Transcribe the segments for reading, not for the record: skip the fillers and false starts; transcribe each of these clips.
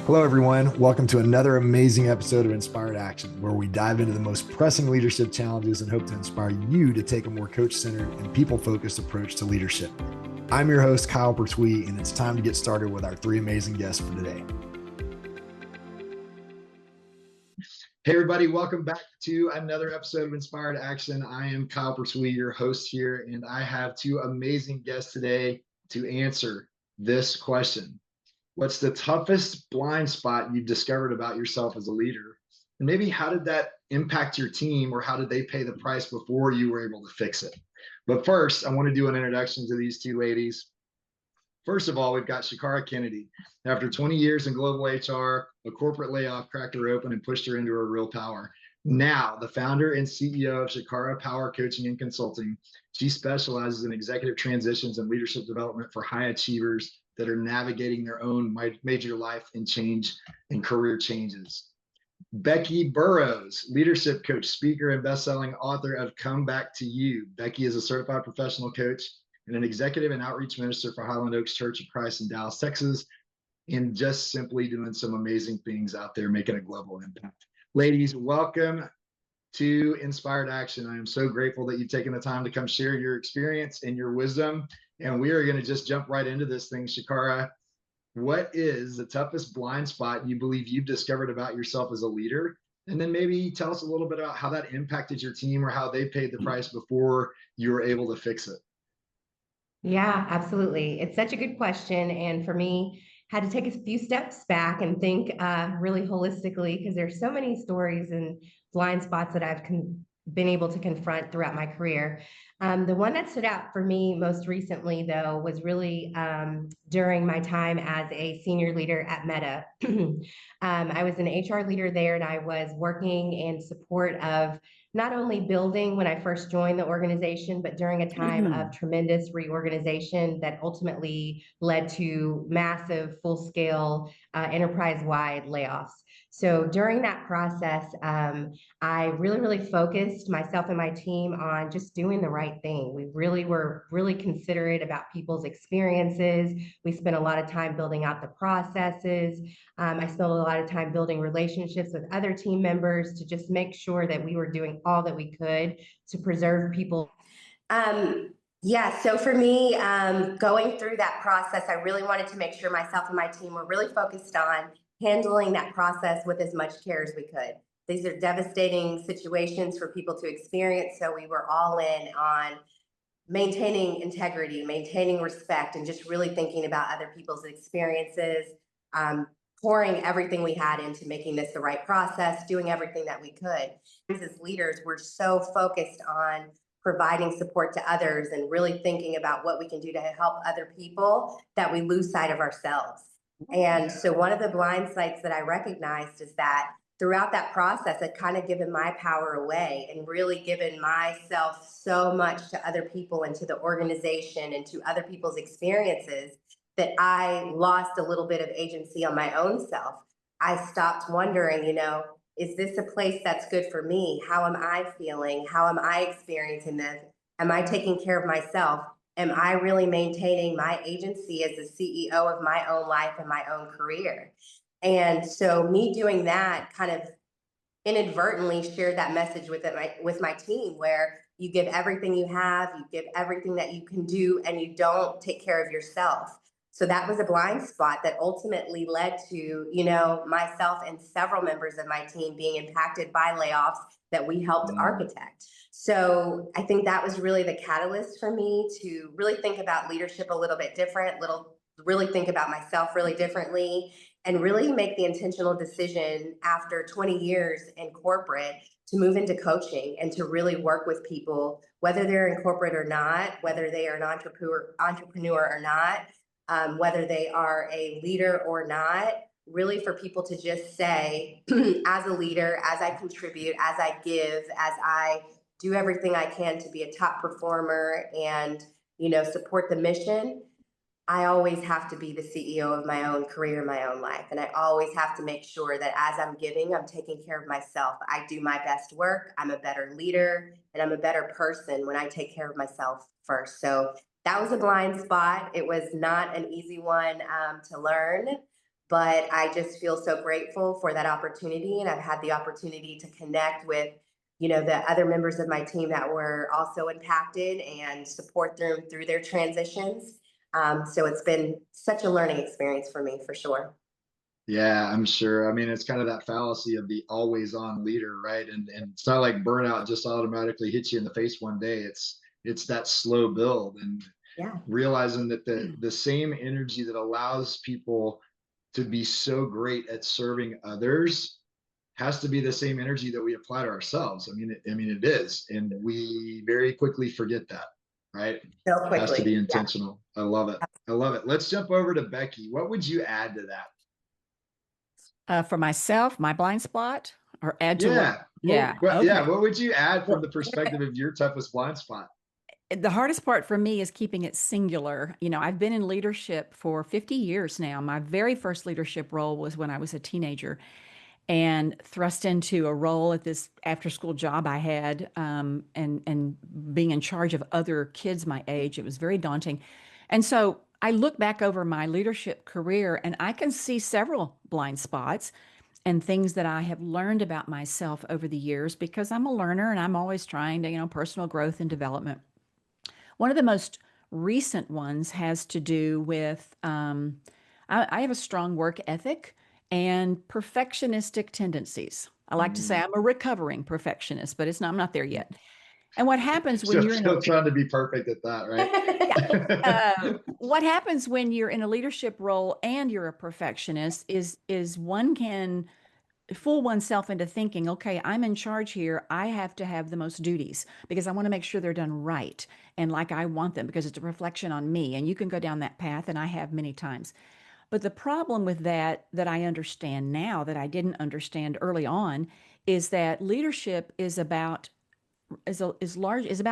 Hello, everyone. Welcome to another amazing episode of Inspired Action, where we dive into the most pressing leadership challenges and hope to inspire you to take a more coach-centered and people-focused approach to leadership. I'm your host, Kyle Pertuis, and it's time to get started with our three amazing guests for today. Hey, everybody. Welcome back to another episode of Inspired Action. I am Kyle Pertuis, your host here, and I have two amazing guests today to answer this question. What's the toughest blind spot you've discovered about yourself as a leader? And maybe how did that impact your team, or how did they pay the price before you were able to fix it? But first, I want to do an introduction to these two ladies. First of all, we've got CHIKARA Kennedy. After 20 years in global HR, a corporate layoff cracked her open and pushed her into her real power. Now, the founder and CEO of CHIKARA Power Coaching and Consulting, she specializes in executive transitions and leadership development for high achievers that are navigating their own major life and change and career changes. Becky Burrowghs, leadership coach, speaker, and best-selling author of Come Back to You. Becky is a certified professional coach and an executive and outreach minister for Highland Church of Christ in Dallas, Texas, and just simply doing some amazing things out there, making a global impact. Ladies, welcome to Inspired Action. I am so grateful that you've taken the time to come share your experience and your wisdom. And we are going to just jump right into this thing. CHIKARA, what is the toughest blind spot you believe you've discovered about yourself as a leader? And then maybe tell us a little bit about how that impacted your team or how they paid the price before you were able to fix it. Yeah, absolutely. It's such a good question. And for me, had to take a few steps back and think really holistically, because there's so many stories and blind spots that I've been able to confront throughout my career. The one that stood out for me most recently, though, was really during my time as a senior leader at Meta. I was an HR leader there, and I was working in support of not only building when I first joined the organization, but during a time of tremendous reorganization that ultimately led to massive, full-scale, enterprise-wide layoffs. So during that process, I really focused myself and my team on just doing the right thing. We really were really considerate about people's experiences. We spent a lot of time building out the processes. I spent a lot of time building relationships with other team members to just make sure that we were doing all that we could to preserve people. Yeah, so for me, going through that process, I really wanted to make sure myself and my team were really focused on handling that process with as much care as we could. These are devastating situations for people to experience, so we were all in on maintaining integrity, maintaining respect, and just really thinking about other people's experiences, pouring everything we had into making this the right process, doing everything that we could. As leaders, we're so focused on providing support to others and really thinking about what we can do to help other people that we lose sight of ourselves. And so one of the blind sites that I recognized is that throughout that process, I'd kind of given my power away and really given myself so much to other people and to the organization and to other people's experiences that I lost a little bit of agency on my own self. I stopped wondering, is this a place that's good for me? How am I feeling? How am I experiencing this? Am I taking care of myself? Am I really maintaining my agency as the CEO of my own life and my own career? And so me doing that kind of inadvertently shared that message with my team, where you give everything you have, you give everything that you can do, and you don't take care of yourself. So that was a blind spot that ultimately led to, myself and several members of my team being impacted by layoffs that we helped architect. So I think that was really the catalyst for me to really think about leadership a little bit different, really think about myself really differently, and really make the intentional decision after 20 years in corporate to move into coaching and to really work with people, whether they're in corporate or not, whether they are an entrepreneur or not, whether they are a leader or not, really for people to just say, as a leader, as I contribute, as I give, as I do everything I can to be a top performer and, support the mission, I always have to be the CEO of my own career, my own life. And I always have to make sure that as I'm giving, I'm taking care of myself. I do my best work. I'm a better leader and I'm a better person when I take care of myself first. So that was a blind spot. It was not an easy one to learn, but I just feel so grateful for that opportunity. And I've had the opportunity to connect with, the other members of my team that were also impacted and support them through their transitions. So it's been such a learning experience for me, for sure. Yeah, I'm sure. I mean, it's kind of that fallacy of the always on leader, right? And it's not like burnout just automatically hits you in the face one day. It's that slow build, and Yeah. realizing that the same energy that allows people to be so great at serving others has to be the same energy that we apply to ourselves. I mean it is, and we very quickly forget that, right? So Has to quickly. be Yeah. intentional. I love it. I love it. Let's jump over to Becky. What would you add to that? For myself, my blind spot, or add to what? Yeah. Yeah. Yeah. Okay. What would you add from Well, the perspective of your toughest blind spot? the hardest part for me is keeping it singular. I've been in leadership for 50 years now. My very first leadership role was when I was a teenager and thrust into a role at this after school job I had, and being in charge of other kids my age. It was very daunting. And so I look back over my leadership career and I can see several blind spots and things that I have learned about myself over the years because I'm a learner and I'm always trying to, personal growth and development. One of the most recent ones has to do with I have a strong work ethic and perfectionistic tendencies. I like to say Mm. I'm a recovering perfectionist, but I'm not there yet. And what happens when Still, you're in a still trying to be perfect at that, yeah, right? what happens when you're in a leadership role and you're a perfectionist is one can fool oneself into thinking, okay, I'm in charge here. I have to have the most duties because I want to make sure they're done right and like I want them because it's a reflection on me. And you can go down that path, and I have many times. But the problem with that I understand now that I didn't understand early on is that leadership is about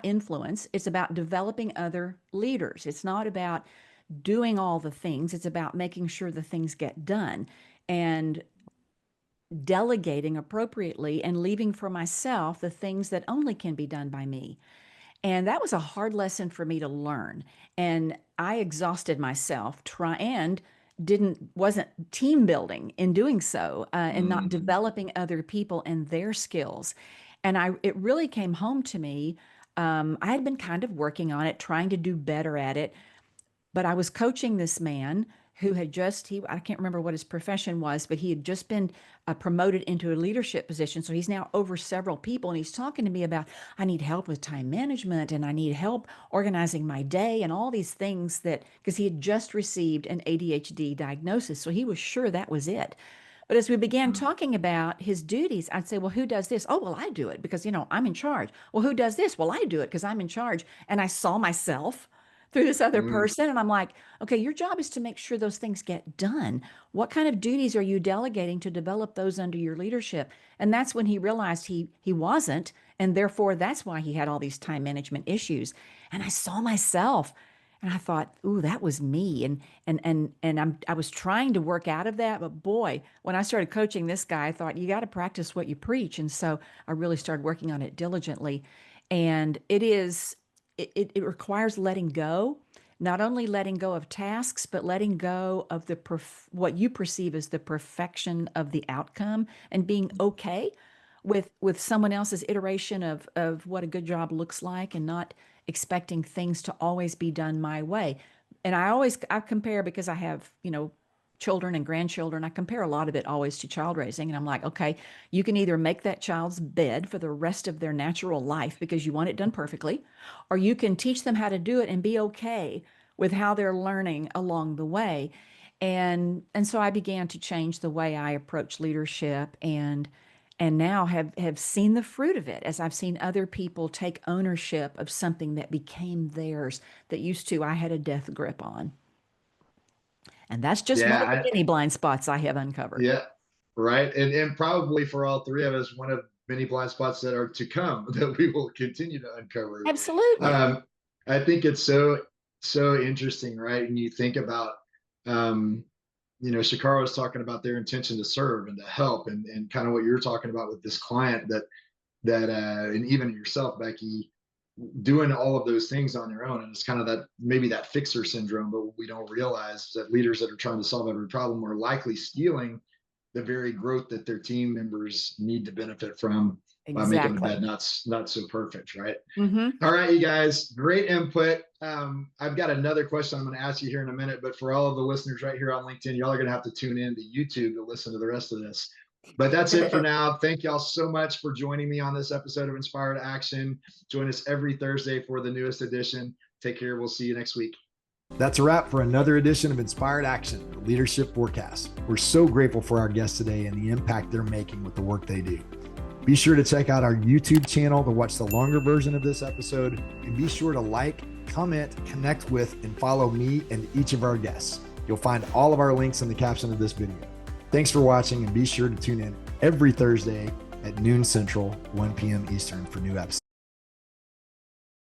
influence. It's about developing other leaders. It's not about doing all the things. It's about making sure the things get done. And delegating appropriately and leaving for myself the things that only can be done by me. And that was a hard lesson for me to learn. And I exhausted myself try and didn't wasn't team building in doing so, and not Mm. developing other people and their skills. And it really came home to me. I had been kind of working on it, trying to do better at it, but I was coaching this man who had I can't remember what his profession was, but he had just been promoted into a leadership position. So he's now over several people. And he's talking to me about, I need help with time management and I need help organizing my day and all these things because he had just received an ADHD diagnosis. So he was sure that was it. But as we began talking about his duties, I'd say, well, who does this? Oh, well, I do it because, I'm in charge. Well, who does this? Well, I do it because I'm in charge. And I saw myself through this other Mm. person. And I'm like, okay, your job is to make sure those things get done. What kind of duties are you delegating to develop those under your leadership? And that's when he realized he wasn't. And therefore, that's why he had all these time management issues. And I saw myself. And I thought, ooh, that was me. I was trying to work out of that. But boy, when I started coaching this guy, I thought, you got to practice what you preach. And so I really started working on it diligently. And it requires letting go, not only letting go of tasks, but letting go of what you perceive as the perfection of the outcome and being okay with someone else's iteration of what a good job looks like and not expecting things to always be done my way. And I compare because I have, children and grandchildren. I compare a lot of it always to child raising. And I'm like, okay, you can either make that child's bed for the rest of their natural life because you want it done perfectly, or you can teach them how to do it and be okay with how they're learning along the way. And so I began to change the way I approach leadership and now have seen the fruit of it as I've seen other people take ownership of something that became theirs that used to I had a death grip on. And that's just one of the Yeah, many blind spots I have uncovered. yeah, right. And probably for all three of us, one of many blind spots that are to come that we will continue to uncover. Absolutely. Um, I think it's so interesting, right? And you think about, um, Chikara was talking about their intention to serve and to help, and kind of what you're talking about with this client and even yourself, Becky. doing all of those things on their own. And it's kind of that, maybe that fixer syndrome, but what we don't realize is that leaders that are trying to solve every problem are likely stealing the very growth that their team members need to benefit from by making the bed not so perfect, right? All right, you guys, great input. I've got another question I'm going to ask you here in a minute, but for all of the listeners right here on LinkedIn, y'all are going to have to tune in to YouTube to listen to the rest of this. But that's it for now. Thank y'all so much for joining me on this episode of Inspired Action. Join us every Thursday for the newest edition. Take care. We'll see you next week. That's a wrap for another edition of Inspired Action, the Leadership Forecast. We're so grateful for our guests today and the impact they're making with the work they do. Be sure to check out our YouTube channel to watch the longer version of this episode, and be sure to like, comment, connect with, and follow me and each of our guests. You'll find all of our links in the caption of this video. Thanks for watching, and be sure to tune in every Thursday at noon Central, 1 p.m. Eastern for new episodes.